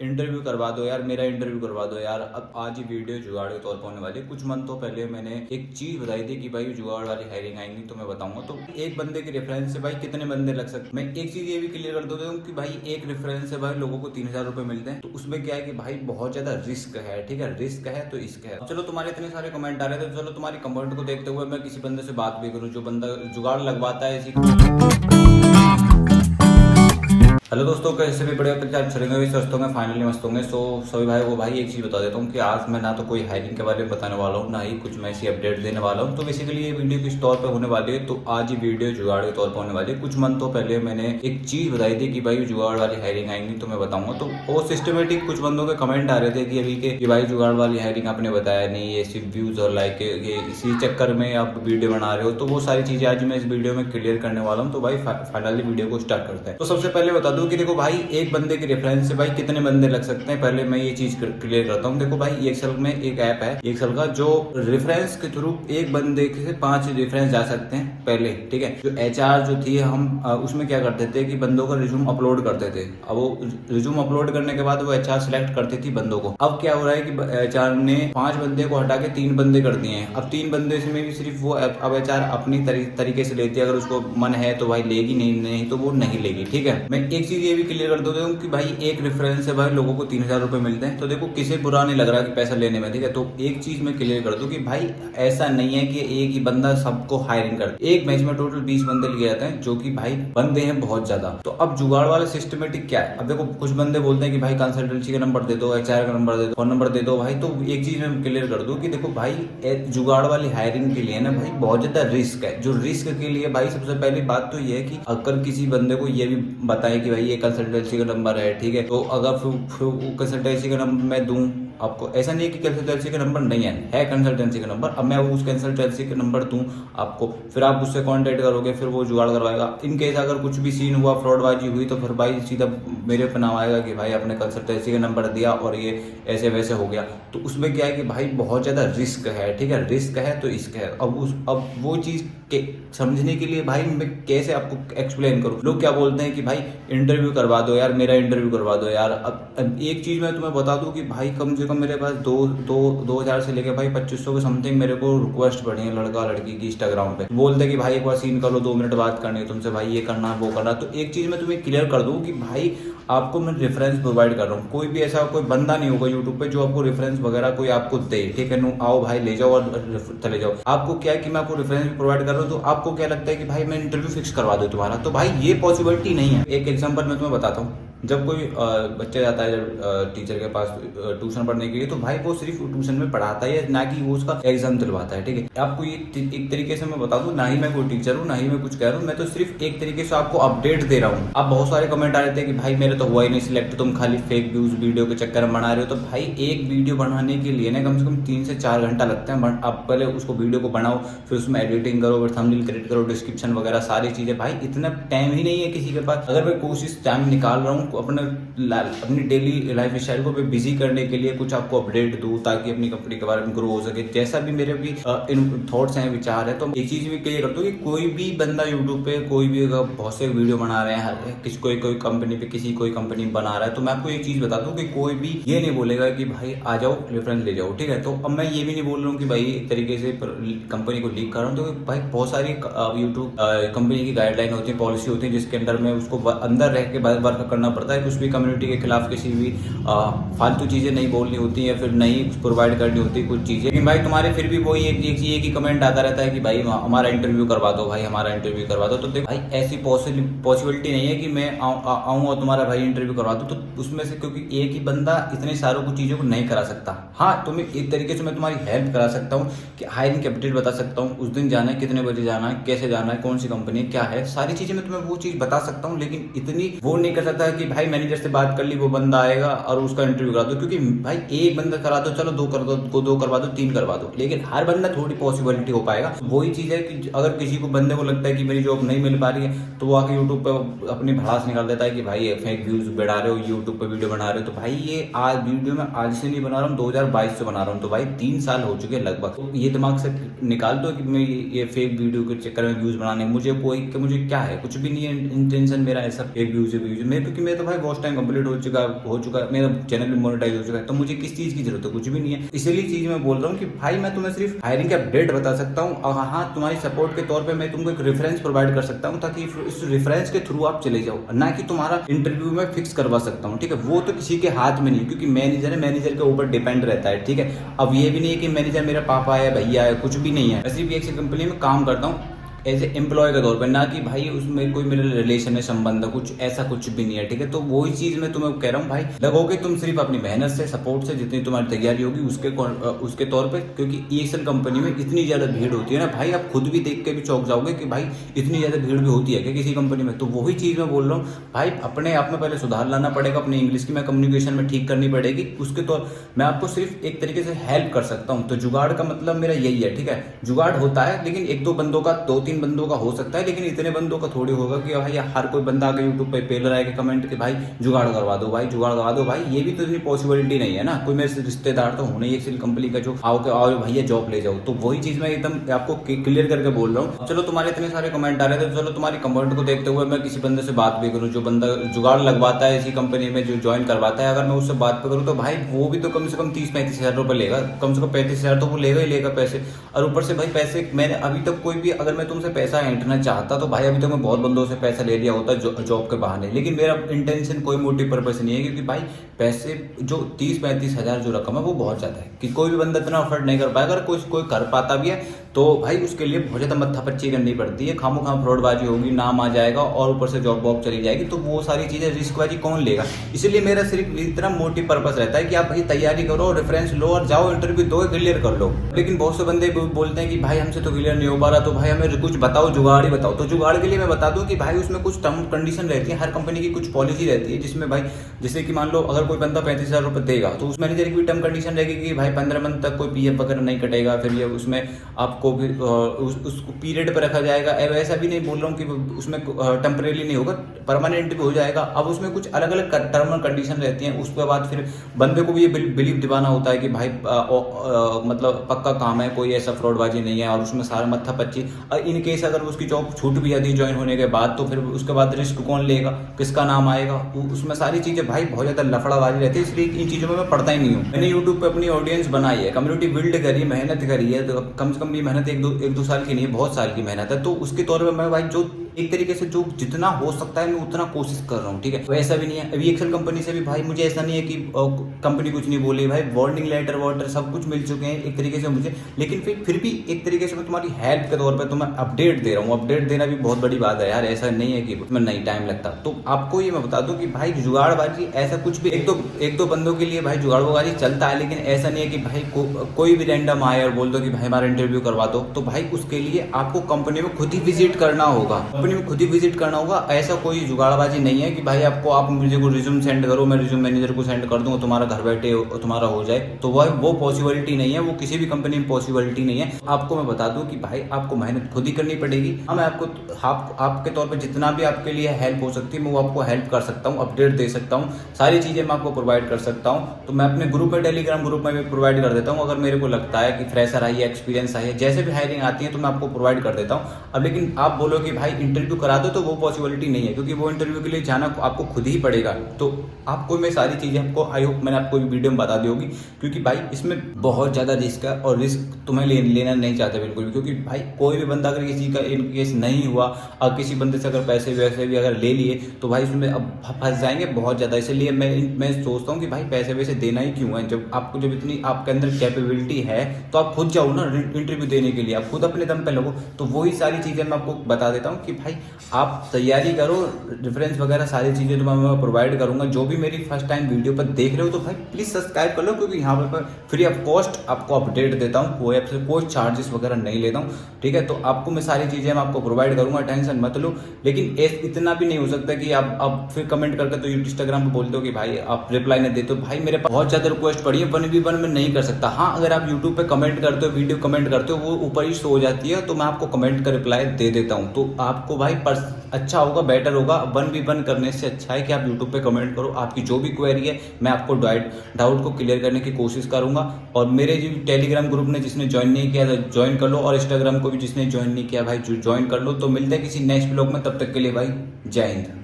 Interview करवा दो यार, मेरा इंटरव्यू करवा दो यार। अब आज ही वीडियो जुगाड़ के तौर पर होने वाली है। कुछ मंथों पहले मैंने एक चीज बताई थी कि भाई जुगाड़ वाली हायरिंग आएंगी, तो मैं बताऊंगा। तो एक बंदे के रेफरेंस से भाई कितने बंदे लग सकते। मैं एक चीज ये भी क्लियर कर देता हूँ कि भाई एक रेफरेंस से भाई लोगों को 3,000 रुपए मिलते हैं। तो उसमें क्या है कि भाई बहुत ज्यादा रिस्क है, ठीक है। रिस्क है तो इसका है। चलो तुम्हारे इतने सारे कमेंट आ रहे थे, चलो तुम्हारी कमेंट को देखते हुए मैं किसी बंदे से बात भी करूँ जो बंदा जुगाड़ लगवाता है इसी। हेलो दोस्तों, कैसे भी बड़े अच्छा रहेंगे, स्वस्थ होंगे, फाइनली मस्त होंगे। सो सभी भाई को भाई एक चीज़ बता देता हूँ कि आज मैं ना तो कोई हायरिंग के बारे में बताने वाला हूँ, ना ही कुछ मैं ऐसी अपडेट देने वाला हूँ। तो बेसिकली ये वीडियो किस तौर पे होने वाली है, तो आज ही वीडियो जुगाड़ के तौर पे होने वाली है। कुछ मंथों पहले मैंने एक चीज़ बताई थी कि भाई जुगाड़ वाली हायरिंग आएंगी, तो मैं बताऊंगा। तो वो सिस्टमेटिक कुछ बंदों के कमेंट आ रहे थे कि अभी के कि भाई जुगाड़ वाली हायरिंग आपने बताया नहीं, ये सिर्फ व्यूज और लाइक ये इसी चक्कर में आप वीडियो बना रहे हो। तो वो सारी चीज़ें आज मैं इस वीडियो में क्लियर करने वाला हूँ। तो भाई फाइनली वीडियो को स्टार्ट करते हैं। तो सबसे पहले बता दूं कि देखो भाई एक बंदे के रेफरेंस से भाई कितने बंदे लग सकते हैं। पहले मैं ये चीज क्लियर करता हूँ। देखो भाई एक्सेल में एक ऐप है एक्सेल का, जो रेफरेंस के थ्रू एक बंदे से 5 रेफरेंस जा सकते हैं पहले, ठीक है। जो एचआर जो थी, हम उसमें क्या करते थे कि बंदों का रिज्यूम अपलोड करते थे। अब वो रिज्यूम अपलोड करने के बाद वो एचआर सिलेक्ट करती थी बंदों को। अब क्या हो रहा है कि एचआर ने 5 बंदे को हटा के 3 बंदे कर दिए हैं। अब 3 बंदे से में भी सिर्फ वो अब एचआर अपनी तरीके से लेती है। अगर उसको मन है तो भाई लेगी, नहीं तो वो नहीं लेगी, ठीक है। मैं एक चीज ये भी क्लियर कर देता हूँ कि भाई एक रेफरेंस से भाई लोगों को 3,000 रुपए मिलते हैं। तो देखो किसे बुरा नहीं लग रहा कि पैसा लेने में, ठीक है। तो एक चीज मैं क्लियर कर दूं कि भाई ऐसा नहीं है कि एक ही बंदा सबको हायरिंग कर, एक मैच में टोटल 20 बंदे लिए जाते हैं, जो कि भाई बंदे हैं बहुत ज्यादा। तो अब जुगाड़ वाला सिस्टमेटिक क्या है। अब देखो कुछ बंदे बोलते हैं कि भाई कंसल्टेंसी का नंबर दे दो, एचआर का नंबर दे दो, फोन नंबर दे दो भाई। तो एक चीज मैं क्लियर कर दूं कि देखो भाई जुगाड़ वाली हायरिंग के लिए ना भाई बहुत ज्यादा रिस्क है। जो रिस्क के लिए भाई सबसे पहली बात तो ये है कि अगर किसी बंदे को ये भी बताए कि भाई ये कंसल्टेंसी का नंबर है, ठीक है, तो अगर फिर कंसल्टेंसी का नंबर मैं दूं आपको, ऐसा नहीं है कि कंसल्टेंसी का नंबर नहीं है कंसल्टेंसी का नंबर। अब मैं उस कंसल्टेंसी का नंबर दूं आपको, फिर आप उससे कांटेक्ट करोगे, फिर वो जुगाड़ करवाएगा। इन केस अगर कुछ भी सीन हुआ, फ्रॉडबाजी हुई, तो फिर भाई सीधा मेरे पे नाम आएगा कि भाई आपने कंसल्टेंसी का नंबर दिया और ये ऐसे वैसे हो गया। तो उसमें क्या है कि भाई बहुत ज्यादा रिस्क है, ठीक है। रिस्क है तो इसका है। अब वो चीज के समझने के लिए भाई मैं कैसे आपको एक्सप्लेन करूं। लोग क्या बोलते हैं कि भाई इंटरव्यू करवा दो यार, मेरा इंटरव्यू करवा दो यार। अब एक चीज मैं तुम्हें बता दूं कि भाई कम से कम मेरे पास 2,000 से लेके भाई 2,500 के समथिंग मेरे को रिक्वेस्ट पड़ी है लड़का लड़की की इंस्टाग्राम पे। बोलते कि भाई एक बार सीन कर लो, 2 मिनट बात करनी है तुमसे, भाई ये करना वो करना। तो एक चीज मैं तुम्हें क्लियर कर दूं कि भाई आपको मैं रेफरेंस प्रोवाइड कर रहा हूँ। कोई भी ऐसा कोई बंदा नहीं होगा यूट्यूब पे जो आपको रेफरेंस वगैरह कोई आपको दे, ठीक है। नो आओ भाई ले जाओ और चले जाओ। आपको क्या है कि मैं आपको रेफरेंस प्रोवाइड कर रहा हूँ, तो आपको क्या लगता है कि भाई मैं इंटरव्यू फिक्स करवा दूं तुम्हारा। तो भाई ये पॉसिबिलिटी नहीं है। एक एग्जांपल मैं तुम्हें बताता हूँ। जब कोई बच्चा जाता है जब टीचर के पास ट्यूशन पढ़ने के लिए, तो भाई वो सिर्फ ट्यूशन में पढ़ाता है, ना कि वो उसका एग्जाम दिलवाता है, ठीक है। आपको ये एक तरीके से मैं बता दूं, ना ही मैं कोई टीचर हूँ, ना ही मैं कुछ कह रहा हूँ, मैं तो सिर्फ एक तरीके से आपको अपडेट दे रहा हूँ। अब बहुत सारे कमेंट आ रहे थे कि भाई मेरे तो हुआ ही नहीं सिलेक्ट, तुम खाली फेक व्यूज वीडियो के चक्कर में बना रहे हो। तो भाई एक वीडियो बनाने के लिए ना कम से कम 3 से 4 घंटा लगता है। आप पहले उसको वीडियो को बनाओ, फिर उसमें एडिटिंग करो, फिर थंबनेल क्रिएट करो, डिस्क्रिप्शन वगैरह सारी चीजें। भाई इतना टाइम ही नहीं है किसी के पास। अगर मैं कोशिश टाइम निकाल रहा हूँ अपनी डेली लाइफ स्टाइल को बिजी करने के लिए, कुछ आपको अपडेट दूं ताकि अपनी कंपनी के बारे में ग्रो हो सके, जैसा भी मेरे भी थॉट्स हैं, विचार है। तो एक चीज भी क्लियर करता हूँ कि कोई भी बंदा यूट्यूब पे कोई भी बहुत से वीडियो बना रहे हैं, कोई कंपनी पे कोई कंपनी बना रहा है, तो मैं आपको एक चीज बता दूं कि कोई भी ये नहीं बोलेगा कि भाई आ जाओ रेफरेंस ले जाओ, ठीक है। तो अब मैं ये भी नहीं बोल रहा हूँ कि भाई एक तरीके से कंपनी को लीक कर रहा हूँ। तो भाई बहुत सारी यूट्यूब कंपनी की गाइडलाइन होती है, पॉलिसी होती है, जिसके अंदर में उसको अंदर रह के वर्क करना पड़ता है। कुछ भी कम्युनिटी के खिलाफ किसी भी फालतू चीजें नहीं बोलनी होती है, फिर नहीं प्रोवाइड करनी होती कुछ चीजें। लेकिन भाई तुम्हारे फिर भी वही एक ही कमेंट आता रहता है कि भाई हमारा इंटरव्यू करवा दो, भाई हमारा इंटरव्यू करवा दो। तो देखो भाई ऐसी पॉसिबिलिटी नहीं है कि मैं आऊँ और तुम्हारा भाई इंटरव्यू करवा दूँ। तो उसमें से क्योंकि एक ही बंदा इतने सारों को चीजों को नहीं करा सकता। हाँ, तुम्हें एक तरीके से मैं तुम्हारी हेल्प करा सकता हूँ कि हायरिंग की अपडेट बता सकता हूँ, उस दिन जाना है, कितने बजे जाना है, कैसे जाना है, कौन सी कंपनी क्या है, सारी चीजें मैं तुम्हें वो चीज बता सकता हूँ। लेकिन इतनी वो नहीं कर सकता कि भाई मैनेजर से बात कर ली, वो बंदा आएगा और उसका इंटरव्यू करा दो। क्योंकि भाई एक बंदा करा दो, चलो 2 कर दो, 2 करवा दो, 3 करवा दो, लेकिन हर बंदा थोड़ी पॉसिबिलिटी हो पाएगा। वही चीज है कि अगर किसी को बंदे को लगता है कि मेरी जॉब नहीं मिल पा रही है, तो वो आके यूट्यूब पे अपनी भड़ास निकाल देता है कि भाई फेक फेक व्यूज बढ़ा रहे हो, यूट्यूब पे वीडियो बना रहे हो। तो भाई ये आज वीडियो मैं आज से नहीं बना रहा हूँ, 2022 से बना रहा हूँ। तो भाई 3 साल हो चुके हैं लगभग। तो ये दिमाग से निकाल दो कि मैं ये फेक वीडियो के चक्कर में व्यूज बनाने, मुझे क्या है, कुछ भी नहीं है इंटेंशन मेरा ऐसा फेक व्यूज मैं, क्योंकि मैं तो भाई वॉच टाइम कंप्लीट हो चुका मेरा चैनल भी मोनेटाइज हो चुका है। तो मुझे किस चीज की जरूरत है, कुछ भी नहीं है। इसीलिए चीज मैं बोल रहा हूँ कि भाई मैं तुम्हें सिर्फ हायरिंग के अपडेट बता सकता हूँ, और हाँ तुम्हारी सपोर्ट के तौर पे मैं तुमको एक रेफरेंस प्रोवाइड कर सकता हूँ, ताकि इस रेफरेंस के थ्रू आप चले जाओ, ना कि तुम्हारा इंटरव्यू में फिक्स करवा सकता हूँ। ठीक है, वो तो किसी के हाथ में नहीं, क्योंकि मैनेजर है, मैनेजर के ऊपर डिपेंड रहता है। ठीक है, अब ये भी नहीं है कि मैनेजर मेरा पापा है, भैया है, कुछ भी नहीं है। ऐसी भी एक कंपनी में काम करता हूँ एज ए एम्प्लॉय के तौर पे, ना कि भाई उसमें कोई मेरा रिलेशन है, संबंध है, कुछ ऐसा कुछ भी नहीं है। ठीक है, तो वही चीज मैं तुम्हें कह रहा हूँ भाई, लगोगे तुम सिर्फ अपनी मेहनत से, सपोर्ट से, जितनी तुम्हारी तैयारी होगी उसके तौर पे, क्योंकि ईएक्सएल कंपनी में इतनी ज्यादा भीड़ होती है ना भाई, आप खुद भी देख के भी चौंक जाओगे कि भाई इतनी ज्यादा भीड़ भी होती है क्या किसी कंपनी में। तो वही चीज मैं बोल रहा हूँ भाई, अपने आप में पहले सुधार लाना पड़ेगा, अपनी इंग्लिश की मैं कम्युनिकेशन में ठीक करनी पड़ेगी। उसके तौर मैं आपको सिर्फ एक तरीके से हेल्प कर सकता हूँ। तो जुगाड़ का मतलब मेरा यही है। ठीक है, जुगाड़ होता है, लेकिन 1-2 बंदों का, 2-3 बंदों का हो सकता है, लेकिन इतने बंदों का थोड़ी होगा कि भाई हर कोई बंदा आके यूट्यूब पे पेल रहा है कि कमेंट कि भाई जुगाड़ करवा दो, भाई जुगाड़ करवा दो। भाई ये भी तो इतनी पॉसिबिलिटी नहीं है ना, कोई मेरे रिश्तेदार तो होने एक्सेल कंपनी का जो आओ भैया जॉब ले जाओ। तो वही चीज मैं एकदम आपको क्लियर करके बोल रहा हूँ। चलो तुम्हारे इतने सारे कमेंट आ रहे थे, चलो तुम्हारी कमेंट को देखते हुए मैं किसी बंदे से बात भी करूँ, जो बंदा जुगाड़ लगवाता है इसी कंपनी में, जो ज्वाइन करवाता है, अगर मैं उससे बात करूँ तो भाई वो भी तो कम से कम 30-35 हजार रुपये लेगा, कम से कम 35 हजार तो वो लेगा ही लेगा पैसे। और ऊपर से भाई पैसे मैंने अभी तक कोई भी, अगर मैं तुमसे पैसा ऐंठना चाहता तो भाई अभी तक मैं बहुत बंदों से पैसा ले लिया होता जॉब के बहाने, लेकिन मेरा इंटेंशन कोई मोटिव पर्पस नहीं है, क्योंकि भाई पैसे जो 30-35 हजार जो रकम है वो बहुत ज्यादा है कि कोई भी बंदा इतना अफोर्ड नहीं कर पाएगा। अगर कोई कर पाता भी है तो भाई उसके लिए बहुत ज्यादा मत्थापच्ची करनी पड़ती है, खामो खाम फ्रॉडबाजी होगी, नाम आ जाएगा और ऊपर से जॉब वॉब चली जाएगी। तो वो सारी चीजें रिस्कबाजी कौन लेगा। इसलिए मेरा सिर्फ इतना मोटिव पर्पस रहता है कि आप भाई तैयारी करो, रेफरेंस लो और जाओ, इंटरव्यू दो, क्लियर कर लो। लेकिन बहुत से बंदे बोलते हैं कि भाई हमसे तो क्लियर नहीं हो पा रहा, तो भाई हमें कुछ बताओ, जुगाड़ ही बताओ। तो जुगाड़ के लिए मैं बता दूं कि भाई उसमें कुछ टर्म कंडीशन रहती है, हर कंपनी की कुछ पॉलिसी रहती है, जिसमें भाई जैसे कि मान लो अगर कोई बंदा 35 हजार रुपये देगा तो उस मैनेजर की भी टर्म कंडीशन रहेगी कि भाई 15 मंथ तक कोई पीएफ वगैरह नहीं कटेगा, फिर ये उसमें आपको भी उसको पीरियड पर रखा जाएगा। ऐसा भी नहीं बोल रहा हूँ कि उसमें टेम्परेरी नहीं होगा, परमानेंट भी हो जाएगा। अब उसमें कुछ अलग अलग टर्म और कंडीशन रहती हैं। उसके बाद फिर बंदे को भी ये बिलीव दिवाना होता है कि भाई मतलब पक्का काम है, कोई ऐसा फ्रॉडबाजी नहीं है, और उसमें सारा मत्था पच्ची। इन केस अगर उसकी जॉब छूट भी जाती है ज्वाइन होने के बाद, तो फिर उसके बाद रिस्क कौन लेगा, किसका नाम आएगा, उसमें सारी चीजें भाई बहुत ज्यादा लफड़ाबाजी रहती है। इसलिए इन चीजों में मैं पढ़ता ही नहीं हूँ। मैंने यूट्यूब पे अपनी ऑडियंस बनाई है, कम्युनिटी बिल्ड करी, मेहनत करी है, तो कम से कम ये मेहनत एक दो साल की नहीं है, बहुत साल की मेहनत है। तो उसके तौर पर मैं भाई जो एक तरीके से जो जितना हो सकता है मैं उतना कोशिश कर रहा हूँ। ठीक है, तो ऐसा भी नहीं है अभी एक्सेल कंपनी से भी भाई मुझे ऐसा नहीं है कि कंपनी कुछ नहीं बोली, भाई वार्निंग लेटर वाटर सब कुछ मिल चुके हैं एक तरीके से मुझे। लेकिन फिर भी एक तरीके से मैं तुम्हारी हेल्प के तौर पे तुम्हें अपडेट दे रहा हूँ। अपडेट देना भी बहुत बड़ी बात है यार, ऐसा नहीं है कि उसमें नहीं टाइम लगता। तो आपको ये मैं बता दूं कि भाई जुगाड़बाजी ऐसा कुछ भी एक दो बंदों के लिए भाई जुगाड़बाजी चलता है, लेकिन ऐसा नहीं है कि भाई कोई भी रैंडम आए और बोल दो कि भाई हमारा इंटरव्यू करवा दो। तो भाई उसके लिए आपको कंपनी में खुद ही विजिट करना होगा, कंपनी में खुद ही विजिट करना होगा। ऐसा कोई जुगाड़बाजी नहीं है कि भाई आप मुझे को रिज्यूम सेंड करो, मैं रिज्यूम मैनेजर को सेंड कर दूंगा, तुम्हारा घर बैठे तुम्हारा हो जाए। तो वो पॉसिबिलिटी नहीं है, वो किसी भी कंपनी में पॉसिबिलिटी नहीं है। आपको मैं बता दूं कि भाई आपको मेहनत खुद ही करनी पड़ेगी। हाँ, मैं आपके तौर पे जितना भी आपके लिए हेल्प हो सकती है मैं वो आपको हेल्प कर सकता हूँ, अपडेट दे सकता हूँ, सारी चीजें मैं आपको प्रोवाइड कर सकता हूँ। तो मैं अपने ग्रुप में, टेलीग्राम ग्रुप में भी प्रोवाइड कर देता हूँ। अगर मेरे को लगता है कि फ्रेशर आई है, एक्सपीरियंस आई है, जैसे भी हायरिंग आती है तो मैं आपको प्रोवाइड कर देता हूँ। अब लेकिन आप बोलो कि भाई इंटरव्यू करा दो, तो वो पॉसिबिलिटी नहीं है, क्योंकि वो इंटरव्यू के लिए जाना आपको खुद ही पड़ेगा। तो आपको मैं सारी चीजें आपको आई होप मैंने आपको वीडियो में बता दी होगी, क्योंकि भाई इसमें बहुत ज्यादा रिस्क है और रिस्क तुम्हें लेना नहीं चाहते बिल्कुल भी। क्योंकि भाई कोई भी बंदा अगर किसी का इन केस नहीं हुआ और किसी बंदे से अगर पैसे वैसे भी अगर ले लिए तो भाई उसमें अब फंस जाएंगे बहुत ज्यादा। इसलिए मैं सोचता हूँ कि भाई पैसे वैसे देना ही क्यों है, जब इतनी आपके अंदर कैपेबिलिटी है तो आप खुद जाओ ना इंटरव्यू देने के लिए, आप खुद अपने दम पे लगो। तो वही सारी चीजें मैं आपको बता देता हूँ कि भाई आप तैयारी करो, रेफरेंस वगैरह सारी चीजें तो मैं प्रोवाइड करूंगा। जो भी मेरी फर्स्ट टाइम वीडियो पर देख रहे हो तो भाई प्लीज सब्सक्राइब कर लो, क्योंकि यहाँ पर फ्री ऑफ कॉस्ट आपको अपडेट देता हूँ, कोई ऐप से कोई चार्जेस वगैरह नहीं लेता हूँ। ठीक है, तो आपको मैं सारी चीजें मैं आपको प्रोवाइड करूंगा, टेंशन मत लो। लेकिन इतना भी नहीं हो सकता कि आप फिर कमेंट करके तो इंस्टाग्राम पे बोलते हो कि भाई आप रिप्लाई नहीं देते हो। भाई मेरे पास बहुत ज्यादा रिक्वेस्ट पड़ी है, 1v1 में नहीं कर सकता। हाँ, अगर आप यूट्यूब पे कमेंट करते हो, वीडियो कमेंट करते हो, वो ऊपर ही शो हो जाती है, तो मैं आपको कमेंट का रिप्लाई दे देता हूँ। तो आपको आपको भाई अच्छा होगा, बेटर होगा। 1v1 करने से अच्छा है कि आप यूट्यूब पे कमेंट करो, आपकी जो भी क्वेरी है मैं आपको डाउट को क्लियर करने की कोशिश करूंगा। और मेरे जो टेलीग्राम ग्रुप ने जिसने ज्वाइन नहीं किया ज्वाइन कर लो, और इंस्टाग्राम को भी जिसने ज्वाइन नहीं किया भाई ज्वाइन कर लो। तो मिलते हैं किसी नेक्स्ट ब्लॉग में, तब तक के लिए भाई जय हिंद।